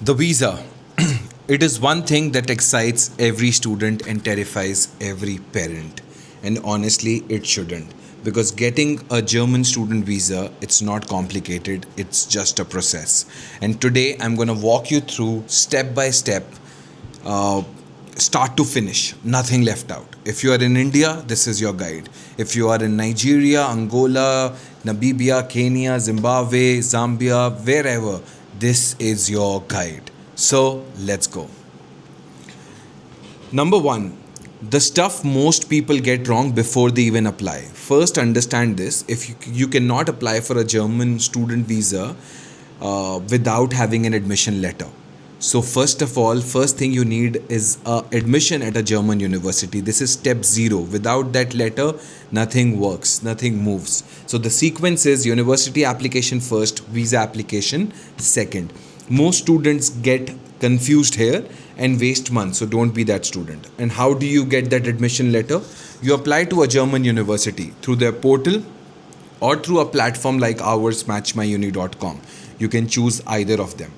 The visa. It is one thing that excites every student and terrifies every parent. And honestly, it shouldn't. Because getting a German student visa, it's not complicated, it's just a process. And today I'm going to walk you through step by step, uh, start to finish, nothing left out. If you are in India, this is your guide. If you are in Nigeria, Angola, Namibia, Kenya, Zimbabwe, Zambia, wherever, this is your guide. So let's go. Number one, the stuff most people get wrong before they even apply. First, understand this: if you cannot apply for a German student visa without having an admission letter. So, first of all, first thing you need is admission at a German university. This is step zero. Without that letter, nothing works, nothing moves. So, the sequence is university application first, visa application second. Most students get confused here and waste months, so don't be that student. And how do you get that admission letter? You apply to a German university through their portal or through a platform like ours, matchmyuni.com. You can choose either of them.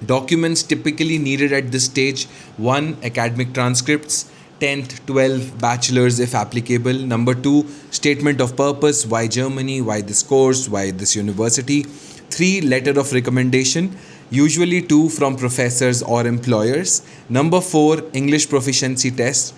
Documents typically needed at this stage: one, academic transcripts, 10th, 12, bachelor's if applicable. Number two, statement of purpose: why Germany, why this course, why this university. Three, letter of recommendation, usually two from professors or employers. Number four, English proficiency test.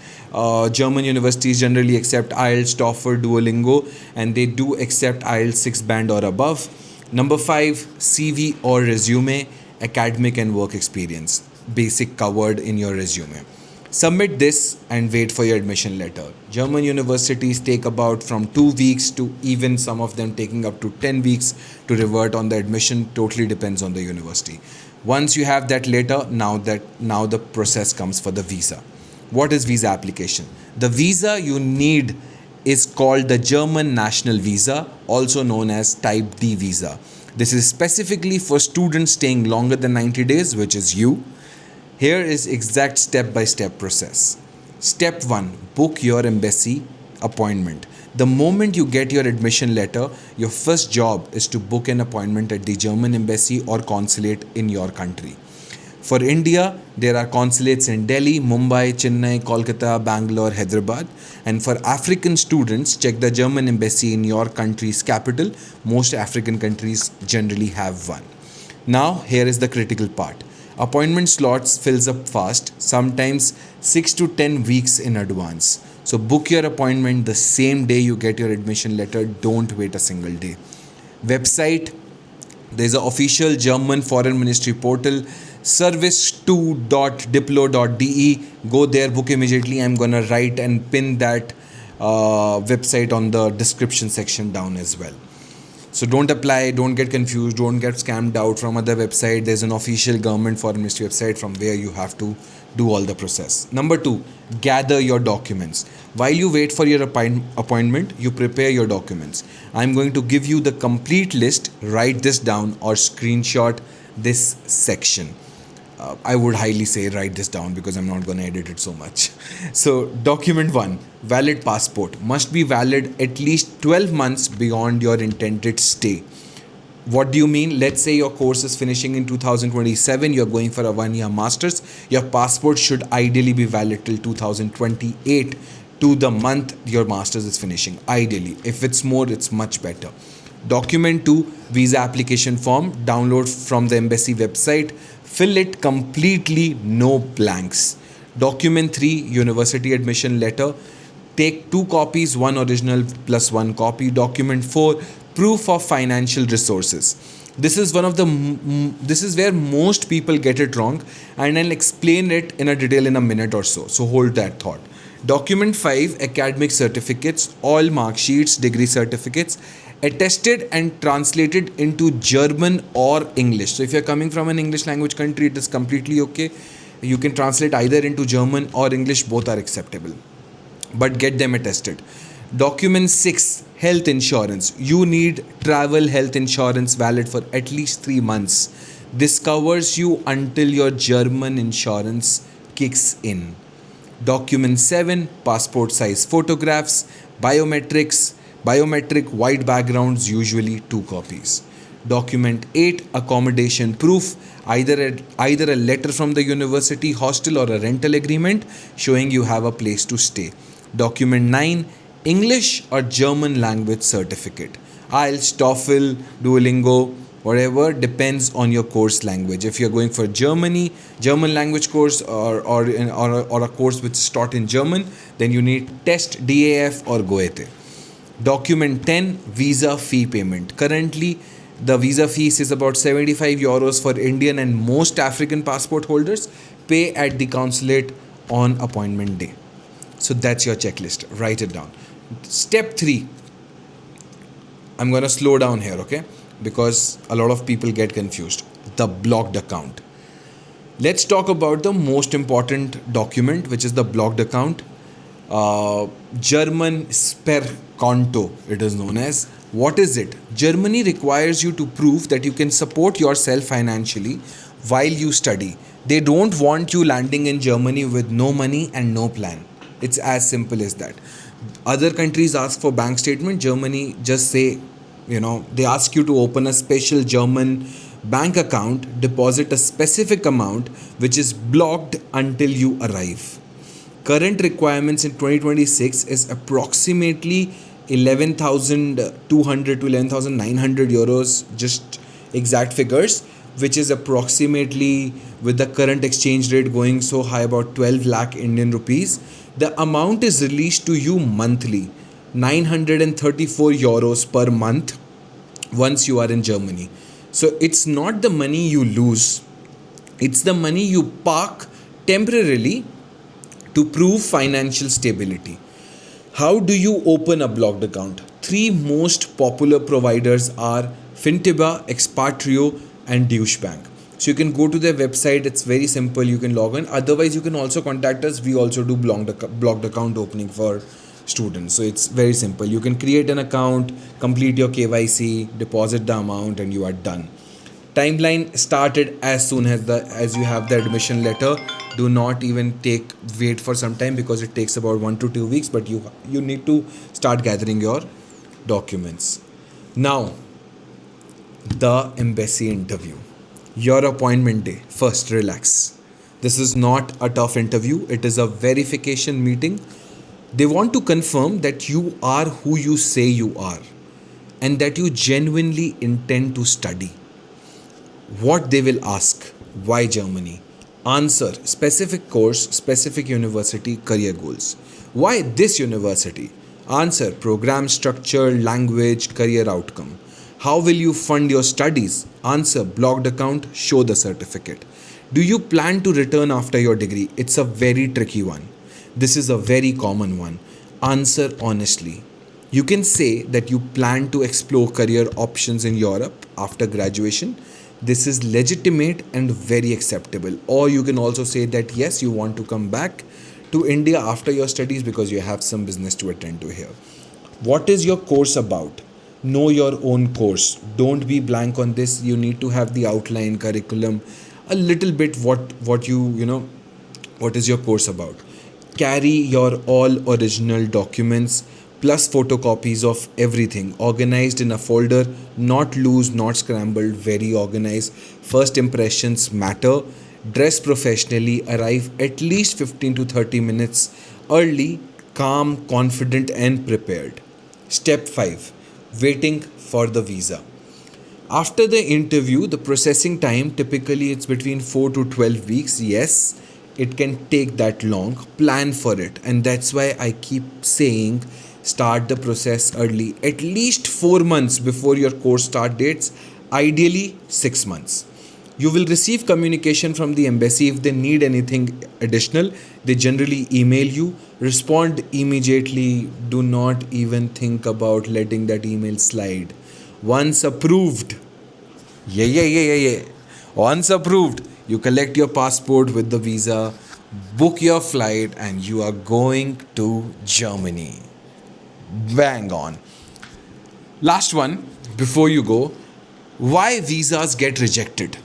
German universities generally accept IELTS, TOEFL, Duolingo, and they do accept IELTS 6 band or above. Number five, CV or resume, academic and work experience, basic covered in your resume. Submit this and wait for your admission letter. German universities take about from 2 weeks to even some of them taking up to 10 weeks to revert on the admission. Totally depends on the university. Once you have that letter, now the process comes for the visa. What is visa application? The visa you need is called the German National Visa, also known as Type D visa. This is specifically for students staying longer than 90 days, which is you. Here is exact step by step process. Step 1, book your embassy appointment. The moment you get your admission letter, your first job is to book an appointment at the German embassy or consulate in your country. For India, there are consulates in Delhi, Mumbai, Chennai, Kolkata, Bangalore, Hyderabad. And for African students, check the German embassy in your country's capital. Most African countries generally have one. Now, here is the critical part. Appointment slots fills up fast, sometimes 6 to 10 weeks in advance. So book your appointment the same day you get your admission letter. Don't wait a single day. Website: there's an official German Foreign Ministry portal, service2.diplo.de. Go there, book immediately. I'm gonna write and pin that website on the description section down as well. So don't apply, don't get confused, don't get scammed out from other website. There's an official government foreign ministry website from where you have to do all the process. Number two, gather your documents. While you wait for your appointment, you prepare your documents. I'm going to give you the complete list. Write this down or screenshot this section. I would highly say write this down because I'm not going to edit it so much. So, document one: valid passport. Must be valid at least 12 months beyond your intended stay. What do you mean? Let's say your course is finishing in 2027, you're going for a 1 year master's. Your passport should ideally be valid till 2028 to the month your master's is finishing. Ideally. If it's more, it's much better. Document 2, visa application form. Download from the embassy website. Fill it completely, no blanks. Document 3, university admission letter. Take 2 copies, one original plus 1 copy. Document 4, proof of financial resources. This is where most people get it wrong, and I'll explain it in a detail in a minute or so. So hold that thought. Document 5, academic certificates, all mark sheets, degree certificates, attested and translated into German or English. So if you're coming from an English language country, it is completely okay. You can translate either into German or English, both are acceptable. But get them attested. Document 6, health insurance. You need travel health insurance valid for at least 3 months. This covers you until your German insurance kicks in. Document 7, passport size photographs, biometric white backgrounds, usually 2 copies. Document 8, accommodation proof, either a letter from the university hostel or a rental agreement showing you have a place to stay. Document 9, English or German language certificate. IELTS, TOEFL, Duolingo, whatever, depends on your course language. If you're going for German language course, or a course which is taught in German, then you need test DAF or Goethe. Document 10, visa fee payment. Currently, the visa fees is about 75 euros for Indian and most African passport holders. Pay at the consulate on appointment day. So that's your checklist. Write it down. Step 3. I'm going to slow down here, okay? Because a lot of people get confused. The blocked account. Let's talk about the most important document, which is the blocked account. German Sperrkonto, it is known as. What is it? Germany requires you to prove that you can support yourself financially while you study. They don't want you landing in Germany with no money and no plan. It's as simple as that. Other countries ask for bank statement. Germany just say, they ask you to open a special German bank account, deposit a specific amount which is blocked until you arrive. Current requirements in 2026 is approximately 11,200 to 11,900 euros, just exact figures, which is approximately, with the current exchange rate going so high, about 12 lakh Indian rupees. The amount is released to you monthly, 934 euros per month once you are in Germany. So it's not the money you lose, it's the money you park temporarily to prove financial stability. How do you open a blocked account? 3 most popular providers are Fintiba, Expatrio, and Douchebank. So you can go to their website. It's very simple. You can log in. Otherwise, you can also contact us. We also do blocked account opening for students. So it's very simple. You can create an account, complete your KYC, deposit the amount, and you are done. Timeline started as soon as you have the admission letter. Do not even wait for some time, because it takes about 1 to 2 weeks, but you need to start gathering your documents. Now, the embassy interview. Your appointment day. First, relax. This is not a tough interview. It is a verification meeting. They want to confirm that you are who you say you are and that you genuinely intend to study. What they will ask: why Germany? Answer: specific course, specific university, career goals. Why this university? Answer: program structure, language, career outcome. How will you fund your studies? Answer: blocked account, show the certificate. Do you plan to return after your degree? It's a very tricky one. This is a very common one. Answer honestly. You can say that you plan to explore career options in Europe after graduation. This is legitimate and very acceptable. Or you can also say that yes, you want to come back to India after your studies because you have some business to attend to here. What is your course about? Know your own course. Don't be blank on this. You need to have the outline, curriculum, a little bit what is your course about. Carry your all original documents plus photocopies of everything, organized in a folder, not loose, not scrambled, very organized. First impressions matter. Dress professionally, arrive at least 15 to 30 minutes early, calm, confident, and prepared. Step 5, waiting for the visa. After the interview, the processing time, typically it's between 4 to 12 weeks. Yes, it can take that long. Plan for it. And that's why I keep saying start the process early, at least 4 months before your course start dates, ideally 6 months. You will receive communication from the embassy if they need anything additional. They generally email you. Respond immediately. Do not even think about letting that email slide. Once approved, once approved, you collect your passport with the visa, book your flight, and you are going to Germany. Bang on. Last one before you go: why visas get rejected.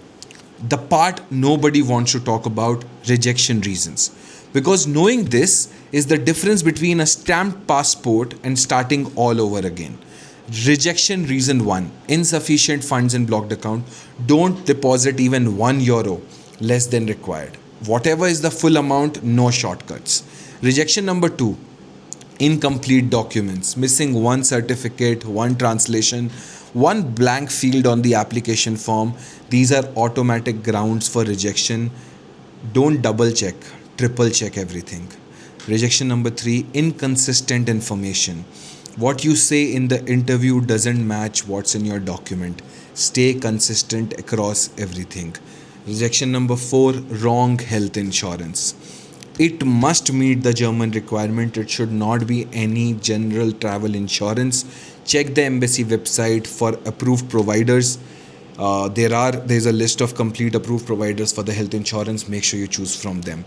The part nobody wants to talk about: rejection reasons. Because knowing this is the difference between a stamped passport and starting all over again. Rejection reason 1, insufficient funds in blocked account. Don't deposit even €1 less than required. Whatever is the full amount, no shortcuts. Rejection number 2, incomplete documents, missing one certificate, one translation, one blank field on the application form. These are automatic grounds for rejection. Don't double check, triple check everything. Rejection number 3, inconsistent information. What you say in the interview doesn't match what's in your document. Stay consistent across everything. Rejection number 4, wrong health insurance. It must meet the German requirement. It should not be any general travel insurance. Check the embassy website for approved providers. There's a list of complete approved providers for the health insurance. Make sure you choose from them.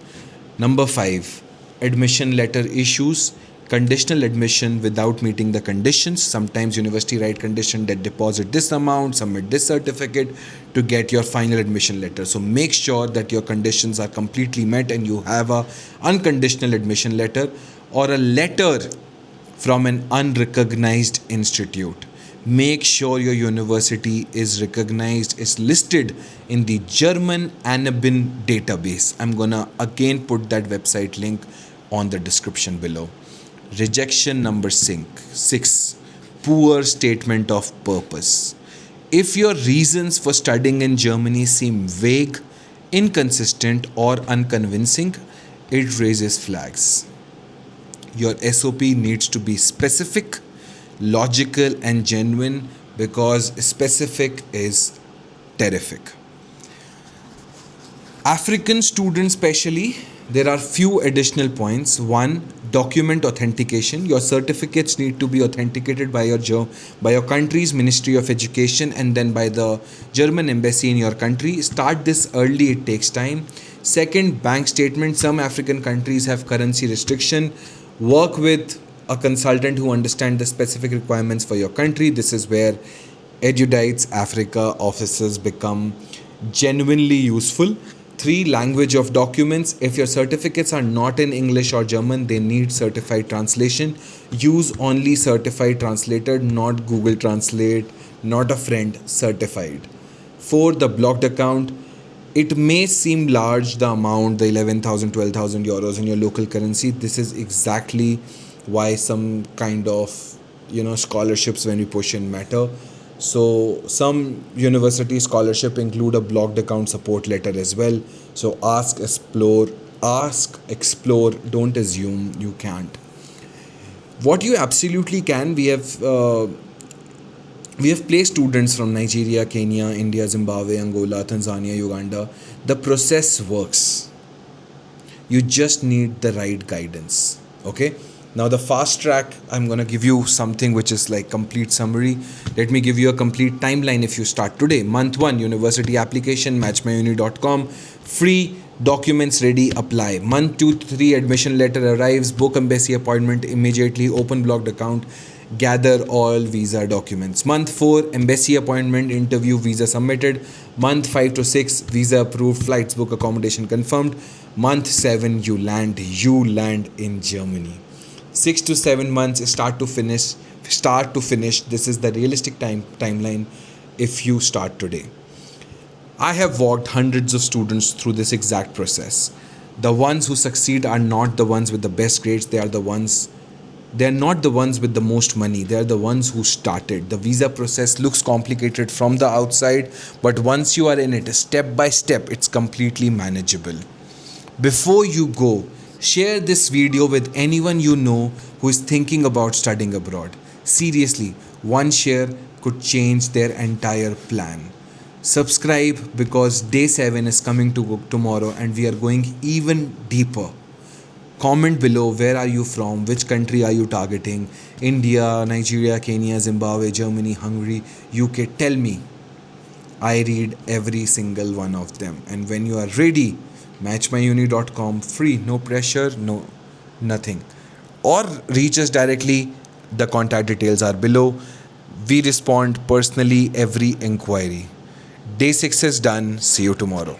Number 5, admission letter issues. Conditional admission without meeting the conditions. Sometimes university write condition that deposit this amount, submit this certificate to get your final admission letter. So make sure that your conditions are completely met and you have a unconditional admission letter or a letter from an unrecognized institute. Make sure your university is recognized, is listed in the German Anabin database. I'm gonna again put that website link on the description below. Rejection number 6, poor statement of purpose. If your reasons for studying in Germany seem vague, inconsistent, or unconvincing, it raises flags. Your SOP needs to be specific, logical, and genuine, because specific is terrific. African students especially, there are few additional points. 1, document authentication. Your certificates need to be authenticated by your country's Ministry of Education and then by the German embassy in your country. Start this early, it takes time. 2nd, bank statement. Some African countries have currency restriction. Work with a consultant who understands the specific requirements for your country. This is where Erudites Africa offices become genuinely useful. 3, language of documents. If your certificates are not in English or German, they need certified translation. Use only certified translator, not Google Translate, not a friend, certified. 4, the blocked account. It may seem large, the amount, the 11,000, 12,000 euros in your local currency. This is exactly why some kind of scholarships when we push in matter. So some university scholarship include a blocked account support letter as well. So ask, explore, don't assume you can't. What you absolutely can, we have placed students from Nigeria, Kenya, India, Zimbabwe, Angola, Tanzania, Uganda. The process works. You just need the right guidance. Okay? Now the fast track, I'm going to give you something which is like complete summary. Let me give you a complete timeline if you start today. Month 1, university application, matchmyuni.com. Free, documents ready, apply. Month 2 to 3, admission letter arrives, book embassy appointment immediately, open blocked account, gather all visa documents. Month 4, embassy appointment, interview, visa submitted. Month 5 to 6, visa approved, flights book, accommodation confirmed. Month 7, you land in Germany. 6 to 7 months, start to finish. This is the realistic timeline if you start today. I have walked hundreds of students through this exact process. The ones who succeed are not the ones with the best grades. They are not the ones with the most money. They are the ones who started. The visa process looks complicated from the outside, but once you are in it, step by step, it's completely manageable. Before you go, share this video with anyone you know who is thinking about studying abroad. Seriously, one share could change their entire plan. Subscribe, because day 7 is coming tomorrow and we are going even deeper. Comment below, where are you from? Which country are you targeting? India, Nigeria, Kenya, Zimbabwe, Germany, Hungary, UK. Tell me. I read every single one of them. And when you are ready, matchmyuni.com, free, no pressure, no nothing. Or reach us directly, the contact details are below. We respond personally every inquiry. Day 6 is done, see you tomorrow.